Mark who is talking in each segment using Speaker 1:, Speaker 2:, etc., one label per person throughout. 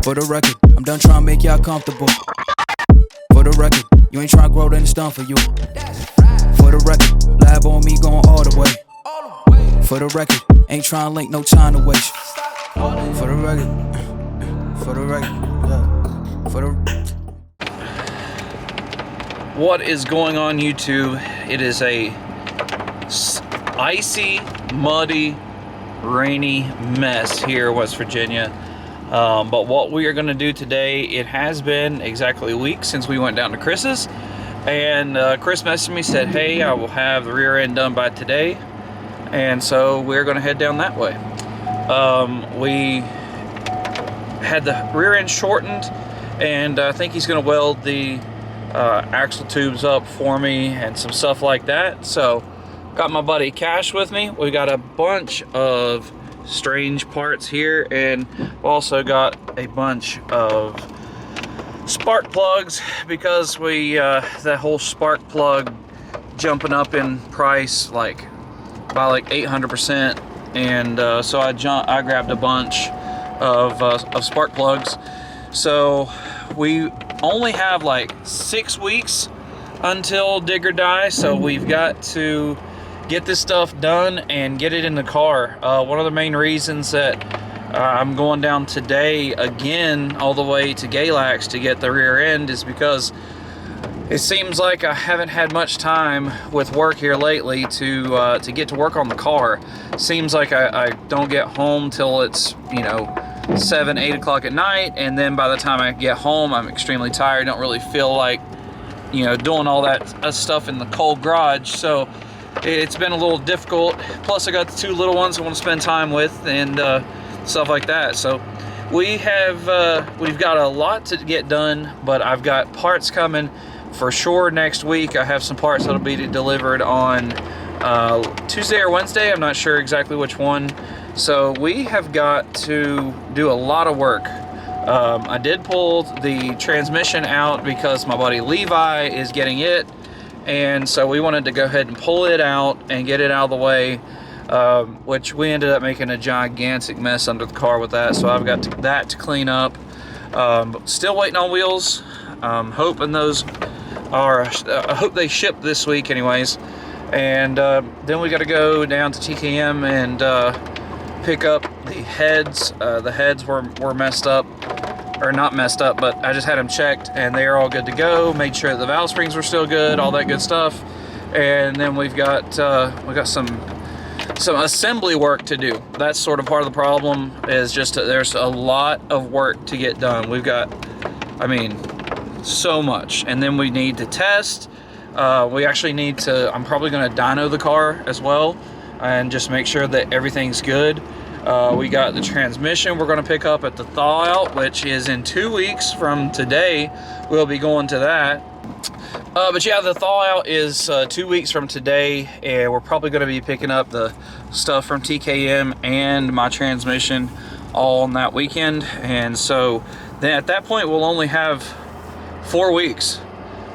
Speaker 1: For the record, I'm done trying to make y'all comfortable. For the record, you ain't trying to grow, then it's done for you. For the record, lab on me going all the way. For the record, ain't trying to link, no time to waste. For the record, yeah. For the.
Speaker 2: What is going on, YouTube? It is a icy, muddy, rainy mess here in West Virginia. But what we are going to do today, it has been exactly a week since we went down to Chris's, and Chris messaged me, said, hey, I will have the rear end done by today, and so we're going to head down that way. We had the rear end shortened, and I think he's going to weld the axle tubes up for me and some stuff like that. So got my buddy Cash with me. We got a bunch of strange parts here, and we also got a bunch of spark plugs because we that whole spark plug jumping up in price by 800%, and so I grabbed a bunch of spark plugs. So we only have like 6 weeks until dig or die, so we've got to get this stuff done and get it in the car. One of the main reasons that I'm going down today again all the way to Galax to get the rear end is because it seems like I haven't had much time with work here lately to get to work on the car. Seems like I don't get home till it's 7, 8 o'clock at night, and then by the time I get home I'm extremely tired. Don't really feel like doing all that stuff in the cold garage, so it's been a little difficult. Plus I got the 2 little ones I want to spend time with and stuff like that. So we've got a lot to get done, but I've got parts coming for sure next week. I have some parts that'll be delivered on Tuesday or Wednesday. I'm not sure exactly which one. So we have got to do a lot of work. I did pull the transmission out because my buddy Levi is getting it, and so we wanted to go ahead and pull it out and get it out of the way, which we ended up making a gigantic mess under the car with that. So I've got that to clean up. Still waiting on wheels. Hoping those are, I hope they ship this week anyways. And then we got to go down to TKM and pick up the heads. The heads were messed up, or not messed up, but I just had them checked and they are all good to go. Made sure that the valve springs were still good, all that good stuff. And then we've got some assembly work to do. That's sort of part of the problem, is just there's a lot of work to get done. We've got, so much. And then we need to test. We actually need to, I'm probably going to dyno the car as well and just make sure that everything's good. We got the transmission we're going to pick up at the thaw out, which is in 2 weeks from today. We'll be going to that. But yeah, the thaw out is 2 weeks from today, and we're probably going to be picking up the stuff from TKM and my transmission all on that weekend. And so then at that point we'll only have 4 weeks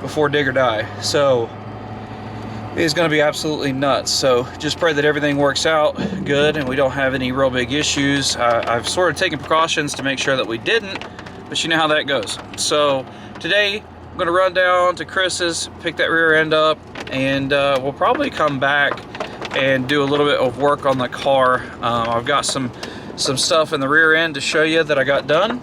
Speaker 2: before dig or die. So it's going to be absolutely nuts. So just pray that everything works out good and we don't have any real big issues. I've sort of taken precautions to make sure that we didn't, but you know how that goes. So today I'm going to run down to Chris's, pick that rear end up, and we'll probably come back and do a little bit of work on the car. I've got some stuff in the rear end to show you that I got done.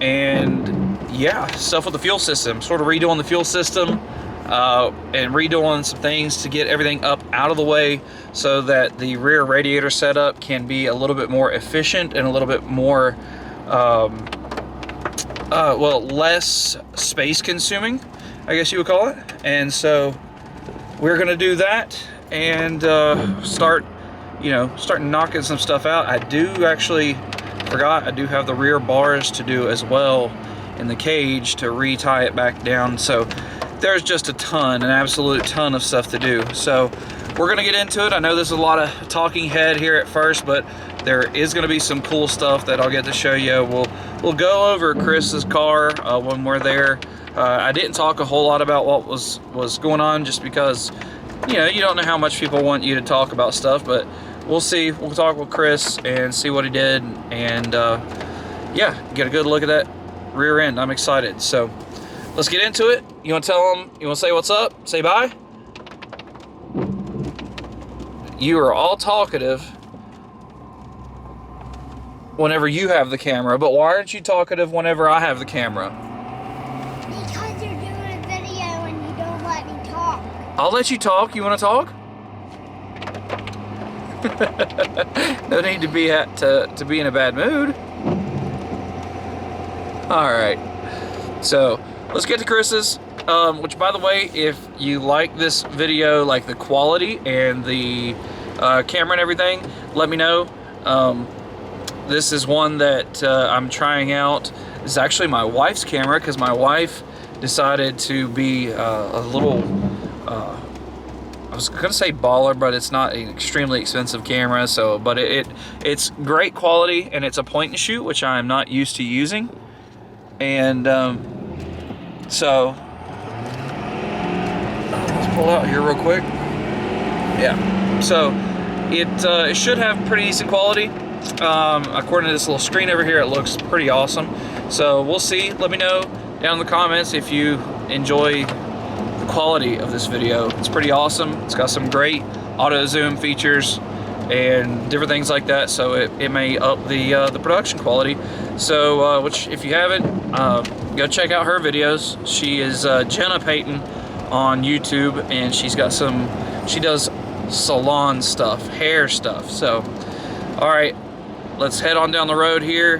Speaker 2: And yeah, stuff with the fuel system, sort of redoing the fuel system, and redoing some things to get everything up out of the way so that the rear radiator setup can be a little bit more efficient and a little bit more less space consuming, I guess you would call it. And so we're gonna do that and start knocking some stuff out. I do have the rear bars to do as well in the cage to re-tie it back down. So there's just an absolute ton of stuff to do. So we're gonna get into it. I know there's a lot of talking head here at first, but there is gonna be some cool stuff that I'll get to show you. We'll go over Chris's car when we're there. I didn't talk a whole lot about what was going on, just because you don't know how much people want you to talk about stuff, but we'll see. We'll talk with Chris and see what he did, and yeah, get a good look at that rear end. I'm excited. So let's get into it. You want to tell them, you want to say what's up? Say bye? You are all talkative whenever you have the camera, but why aren't you talkative whenever I have the camera?
Speaker 3: Because you're doing a video and you don't let me talk.
Speaker 2: I'll let you talk. You want to talk? No need to be to be in a bad mood. All right. So let's get to Chris's. Which, by the way, if you like this video, like the quality and the camera and everything, let me know. This is one that I'm trying out. This is actually my wife's camera because my wife decided to be a little, I was gonna say baller, but it's not an extremely expensive camera. So, but it's great quality and it's a point and shoot, which I am not used to using. And so let's pull out here real quick. Yeah. So it should have pretty decent quality. According to this little screen over here, it looks pretty awesome. So we'll see. Let me know down in the comments if you enjoy the quality of this video. It's pretty awesome. It's got some great auto zoom features and different things like that, so it may up the production quality. So which, if you haven't, go check out her videos. She is Jenna Payton on YouTube, and she's got she does salon stuff, hair stuff. So all right, let's head on down the road here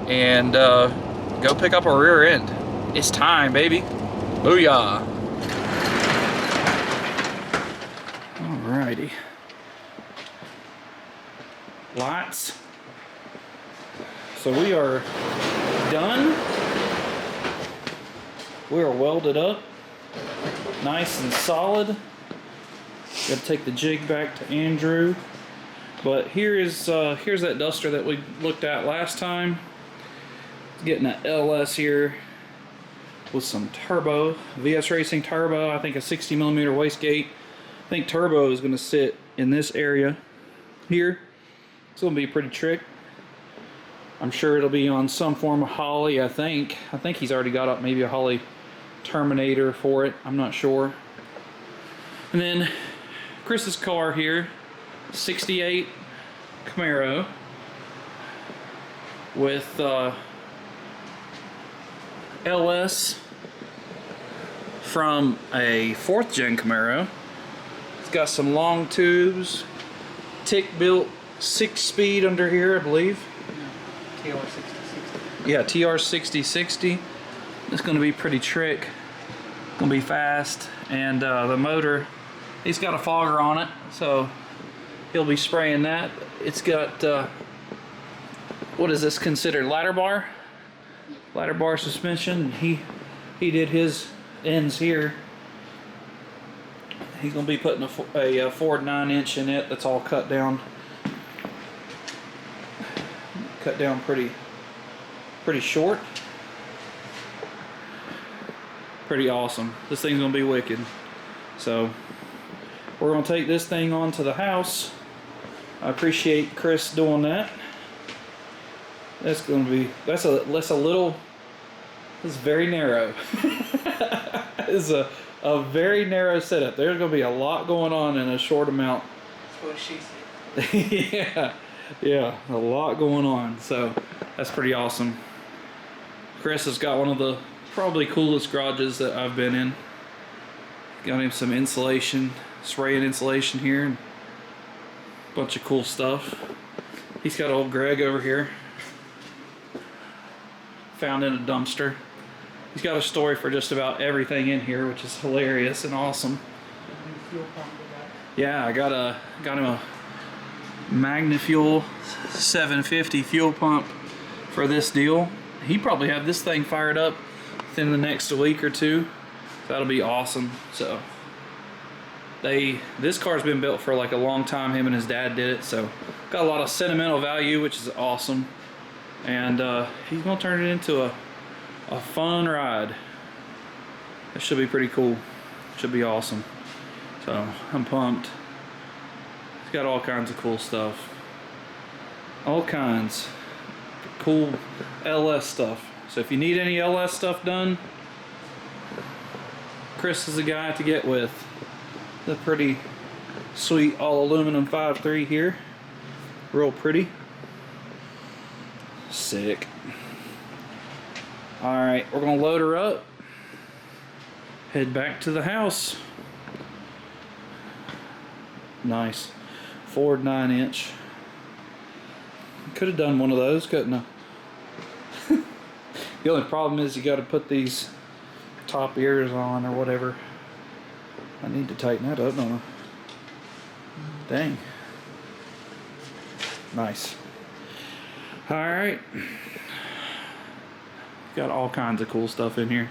Speaker 2: and go pick up a rear end. It's time, baby. Booyah. Alrighty. Lights. So we are done. We are welded up, nice and solid. Got to take the jig back to Andrew. But here's that Duster that we looked at last time. Getting an LS here with some turbo, VS Racing turbo. I think a 60mm wastegate. I think turbo is going to sit in this area here. It's going to be pretty trick. I'm sure it'll be on some form of Holley. I think he's already got up maybe a Holley Terminator for it. I'm not sure. And then Chris's car here, 68 Camaro with LS from a 4th gen Camaro. It's got some long tubes, tick built 6-speed under here, I believe. TR6060. Yeah, TR6060. It's going to be pretty trick. Going to be fast, and the motor, it's got a fogger on it, so he'll be spraying that. It's got what is this considered, ladder bar? Ladder bar suspension. He did his ends here. He's going to be putting a Ford 9-inch in it. That's all cut down. Cut down pretty short. Pretty awesome. This thing's going to be wicked. So we're going to take this thing on to the house. I appreciate Chris doing that. That's going to be, that's very narrow. It's a very narrow setup. There's going to be a lot going on in a short amount.
Speaker 4: That's what she said.
Speaker 2: Yeah, a lot going on. So that's pretty awesome. Chris has got one of the probably coolest garages that I've been in. Got him some insulation, spraying insulation here, and a bunch of cool stuff. He's got old Greg over here, found in a dumpster. He's got a story for just about everything in here, which is hilarious and awesome. Yeah, I got him a Magnafuel 750 fuel pump for this deal. He probably have this thing fired up within the next week or two. That'll be awesome. So this car's been built for like a long time. Him and his dad did it, so got a lot of sentimental value, which is awesome. And he's gonna turn it into a fun ride. It should be pretty cool. Should be awesome. So I'm pumped. It's got all kinds of cool stuff. All kinds. cool LS stuff. So if you need any LS stuff done, Chris is the guy to get with. The pretty sweet all aluminum 5.3 here. Real pretty. Sick. Alright, we're gonna load her up. Head back to the house. Nice. Ford 9-inch. Could have done one of those, couldn't I? The only problem is you got to put these top ears on or whatever. I need to tighten that up, don't I? Dang. Nice. Alright. Got all kinds of cool stuff in here.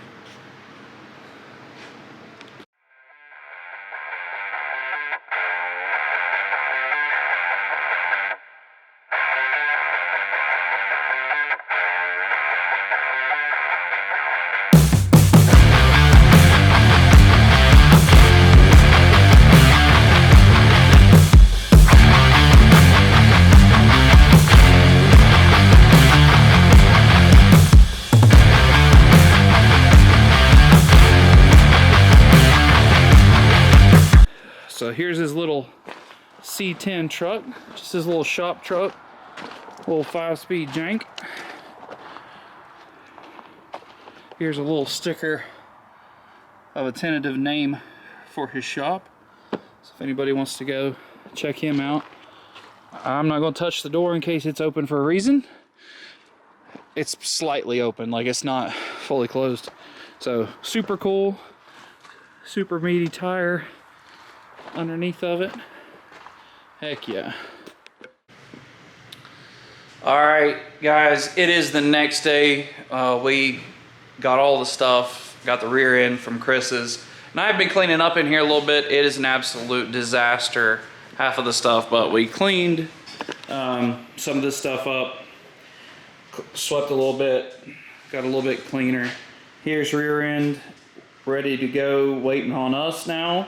Speaker 2: So here's his little C10 truck, just his little shop truck, little 5-speed jank. Here's a little sticker of a tentative name for his shop. So if anybody wants to go check him out, I'm not going to touch the door in case it's open for a reason. It's slightly open, like it's not fully closed. So super cool, super meaty tire underneath of it. Heck yeah. All right, guys, it is the next day. We got all the stuff, got the rear end from Chris's, and I've been cleaning up in here a little bit. It is an absolute disaster, half of the stuff, but we cleaned some of this stuff up, swept a little bit, got a little bit cleaner. Here's rear end ready to go, waiting on us now.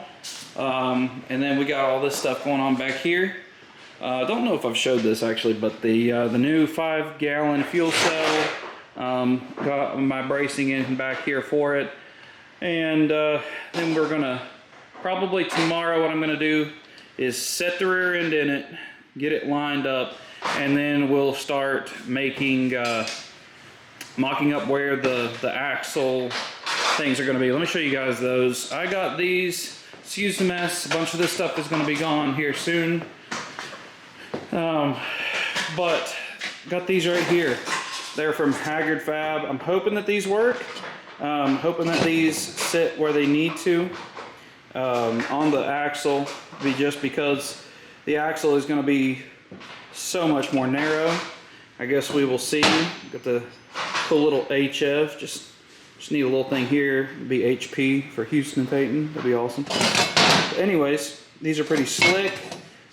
Speaker 2: And then we got all this stuff going on back here. I don't know if I've showed this actually, but the new 5-gallon fuel cell, got my bracing in back here for it. And then we're gonna, probably tomorrow what I'm gonna do is set the rear end in it, get it lined up, and then we'll start making, mocking up where the axle things are gonna be. Let me show you guys those. I got these. Excuse the mess, a bunch of this stuff is going to be gone here soon. But got these right here. They're from Haggard Fab. I'm hoping that these work. Hoping that these sit where they need to on the axle, just because the axle is going to be so much more narrow. I guess we will see. Got the cool little HF, just need a little thing here. It'd be HP for Houston and Peyton. That'd be awesome. But anyways, these are pretty slick,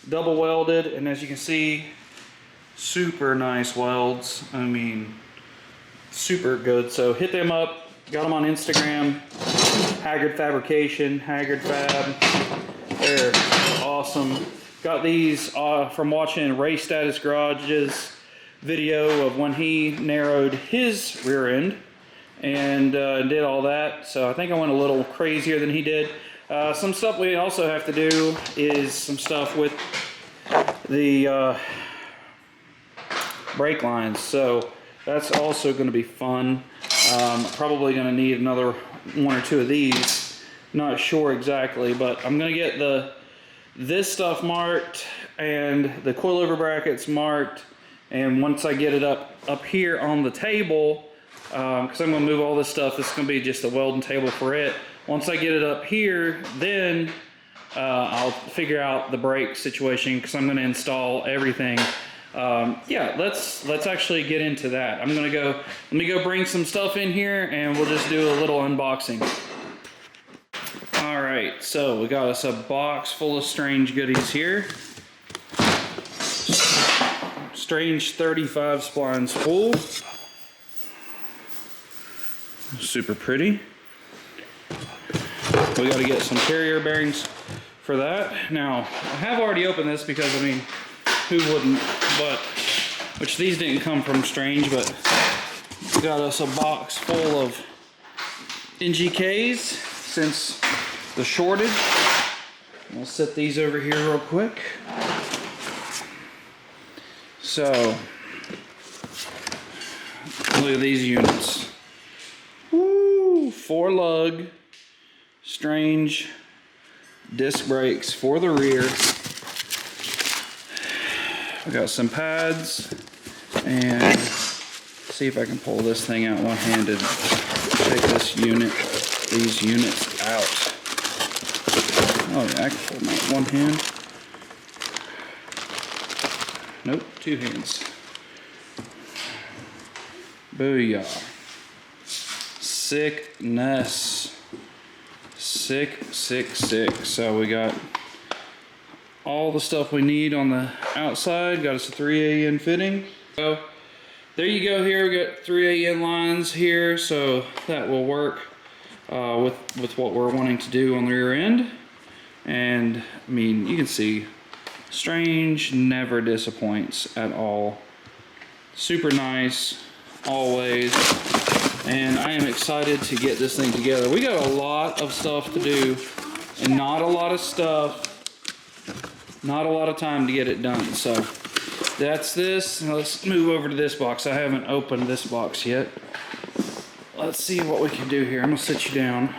Speaker 2: double welded, and as you can see, super nice welds. I mean, super good. So hit them up. Got them on Instagram. Haggard Fabrication, Haggard Fab. They're awesome. Got these from watching Ray Status Garage's video of when he narrowed his rear end and did all that. So I think I went a little crazier than he did. Some stuff we also have to do is some stuff with the brake lines. So that's also going to be fun. Probably going to need another 1 or 2 of these. Not sure exactly, but I'm going to get this stuff marked and the coilover brackets marked. And once I get it up here on the table, because I'm going to move all this stuff, it's going to be just a welding table for it. Once I get it up here, then I'll figure out the brake situation, because I'm going to install everything. Yeah, let's actually get into that. Let me go bring some stuff in here, and we'll just do a little unboxing. All right, so we got us a box full of Strange goodies here. Strange 35 spline spool. Super pretty. We got to get some carrier bearings for that. Now, I have already opened this because, I mean, who wouldn't? But which these didn't come from Strange, but got us a box full of NGKs since the shortage. I'll set these over here real quick. So, look at these units. Woo! 4 lug Strange disc brakes for the rear. We got some pads, and see if I can pull this thing out one-handed. Take these units out. Oh yeah, I can pull them out one hand. Nope, 2 hands. Booyah. Sickness. Sick. So we got all the stuff we need on the outside. Got us a 3AN fitting. So there you go. Here we got 3AN lines here, so that will work with what we're wanting to do on the rear end. And I mean, you can see Strange never disappoints at all. Super nice always, and I am excited to get this thing together. We got a lot of stuff to do and not a lot of time to get it done. So that's this. Now let's move over to this box. I haven't opened this box yet. Let's see what we can do here. I'm gonna sit you down.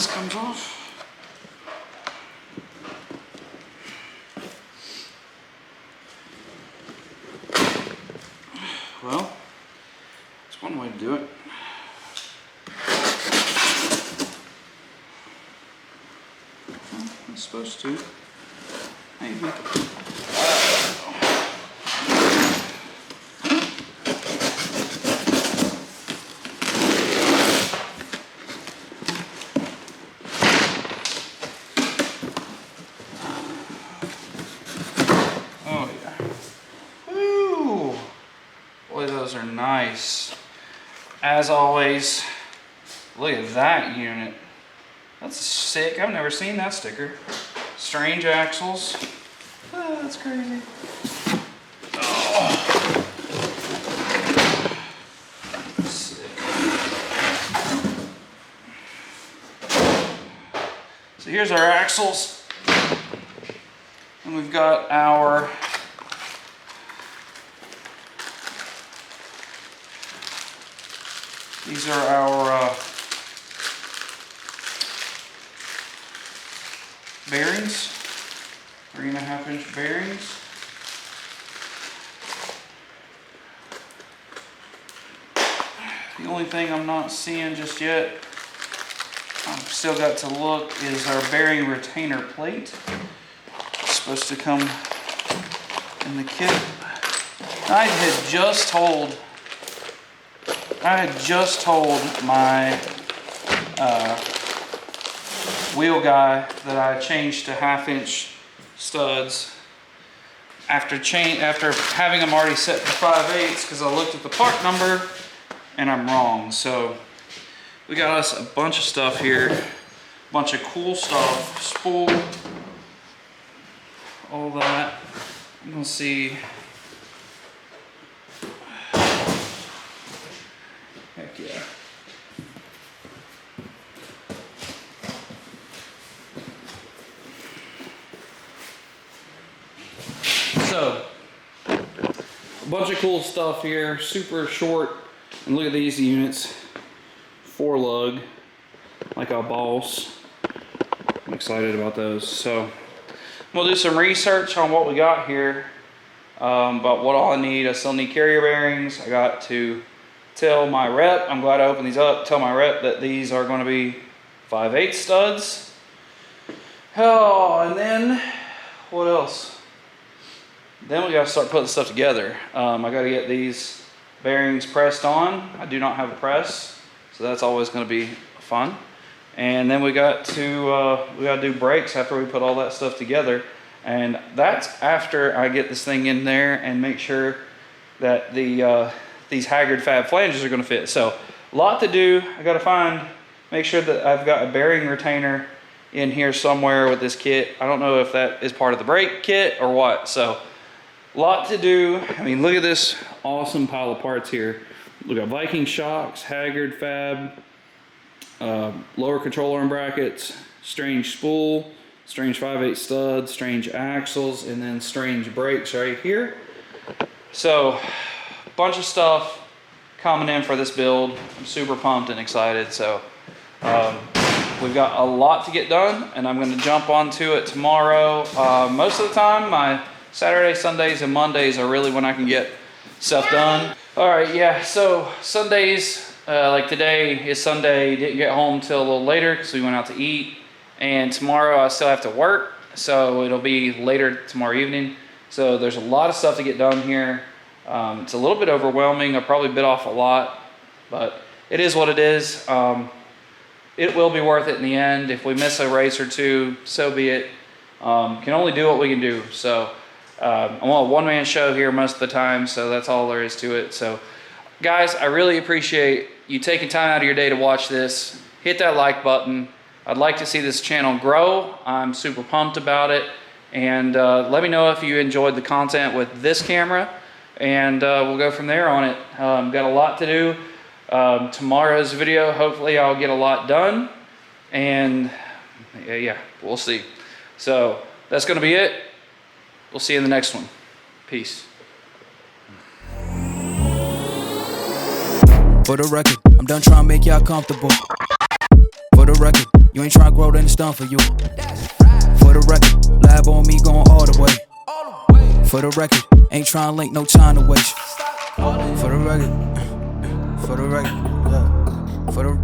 Speaker 2: Comes off. Well, that's one way to do it. Well, I'm supposed to. Maybe. Those are nice. As always, look at that unit. That's sick. I've never seen that sticker. Strange axles. Oh, that's crazy. Oh. Sick. So here's our axles. And we've got our these are our bearings, 3.5 inch bearings. The only thing I'm not seeing just yet, I've still got to look, is our bearing retainer plate. It's supposed to come in the kit. I had just told my wheel guy that I changed to 1/2 inch studs after having them already set to 5/8, because I looked at the part number and I'm wrong. So we got us a bunch of stuff here, a bunch of cool stuff, spool, all that. I'm gonna see. Heck yeah. So, a bunch of cool stuff here, super short. And look at these units, 4 lug, like a boss. I'm excited about those. So, we'll do some research on what we got here. But what all I need, I still need carrier bearings. I got to tell my rep, I'm glad I opened these up, tell my rep that these are going to be 5/8 studs. Oh, and then what else? Then we got to start putting stuff together. I got to get these bearings pressed on. I do not have a press, so that's always going to be fun. And then we got to do brakes after we put all that stuff together. And that's after I get this thing in there and make sure that these Haggard Fab flanges are going to fit. So a lot to do. I got to make sure that I've got a bearing retainer in here somewhere with this kit. I don't know if that is part of the brake kit or what. So a lot to do. I mean, look at this awesome pile of parts here. Look at Viking shocks, Haggard Fab, lower control arm brackets, strange spool, strange 5/8 studs, strange axles, and then strange brakes right here. So, bunch of stuff coming in for this build. I'm super pumped and excited. So, we've got a lot to get done, and I'm going to jump onto it tomorrow. Most of the time, my Saturdays, Sundays, and Mondays are really when I can get stuff done. All right, yeah. So Sundays, like today is Sunday. Didn't get home till a little later because we went out to eat. And tomorrow I still have to work, so it'll be later tomorrow evening. So there's a lot of stuff to get done here. It's a little bit overwhelming. I probably bit off a lot, but it is what it is. It will be worth it in the end. If we miss a race or two, so be it. Can only do what we can do. So I'm on a one-man show here most of the time, so that's all there is to it. So guys, I really appreciate you taking time out of your day to watch this. Hit that like button. I'd like to see this channel grow. I'm super pumped about it. And let me know if you enjoyed the content with this camera. And we'll go from there on it. Got a lot to do. Tomorrow's video, hopefully I'll get a lot done. And yeah, we'll see. So that's going to be it. We'll see you in the next one. Peace.
Speaker 1: For the record, I'm done trying to make y'all comfortable. For the record, you ain't trying to grow, then it's done for you. For the record, lab on me going all the way. For the record, ain't trying to link, no time to waste. For the record, yeah. For the